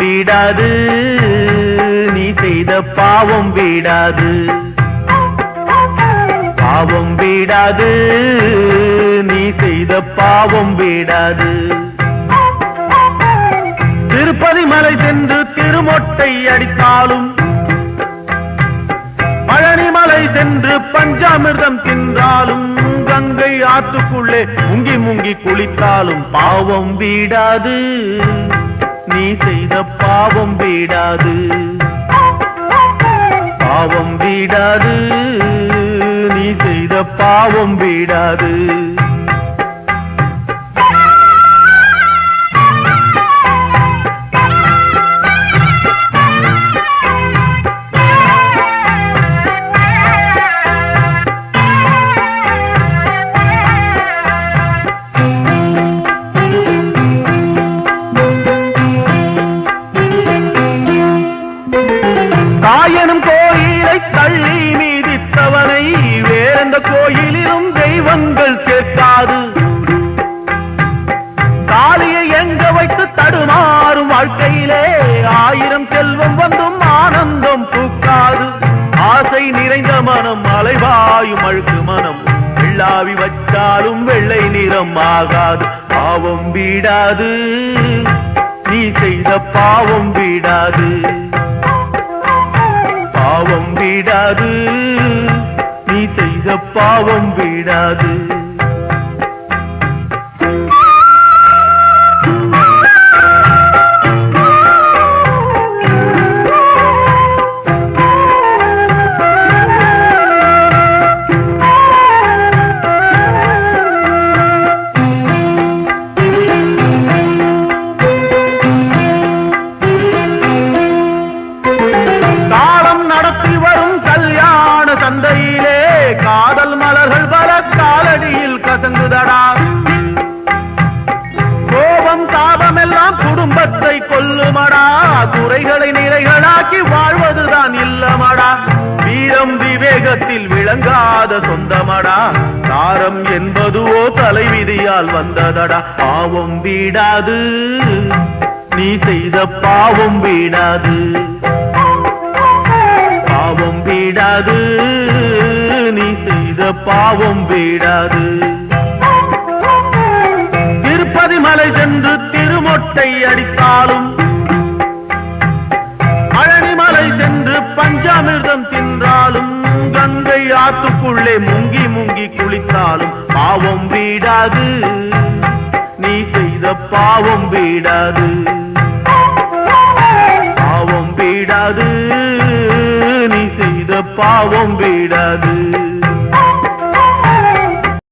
வீடாது நீ செய்த பாவம் வீடாது பாவம் வீடாது நீ செய்த பாவம் வீடாது திருப்பதி மலை சென்று திருமொட்டை அடித்தாலும் பழனி மலை சென்று பஞ்சாமிர்தம் தின்றாலும் கங்கை ஆற்றுக்குள்ளே முங்கி முங்கி குளித்தாலும் பாவம் வீடாது நீ செய்த பாவம் வீடாது பாவம் வீடாது நீ செய்த பாவம் வீடாது தாயனும் கோயிலை தள்ளி மீதித்தவனை வேறெந்த கோயிலிலும் தெய்வங்கள் சேர்க்காது தாலியை எங்க வைத்து தடுமாறும் வாழ்க்கையிலே ஆயிரம் செல்வம் வந்தும் ஆனந்தம் பூக்காது ஆசை நிறைந்த மனம் அலைவாயும் அழுக்கு மனம் வெள்ளாவி வச்சாலும் வெள்ளை நிறம் ஆகாது பாவம் வீடாது நீ செய்த பாவம் வீடாது பாவம் வீடாது நீ செய்த பாவம் வீடாது சந்தையிலே காதல் மலர்கள் பல காலடியில் கசங்குதடா கோபம் தாபம் எல்லாம் குடும்பத்தை கொல்லுமடா குறைகளை நிறைகளாக்கி வாழ்வதுதான் இல்லமடா வீரம் விவேகத்தில் விளங்காத சொந்தமடா தாரம் என்பதுவோ தலைவிதியால் வந்ததடா பாவம் வீடாது நீ செய்த பாவம் வீடாது பாவம் வீடாது நீ செய்த பாவம் வீடாது திருப்பதி மலை சென்று திருமொட்டை அடித்தாலும் பழனி மலை சென்று பஞ்சாமிர்தம் தின்றாலும் கங்கை ஆற்றுக்குள்ளே முங்கி முங்கி குளித்தாலும் பாவம் வீடாது நீ செய்த பாவம் வீடாது பாவம் வீடாது நீ செய்த பாவம் வீடாது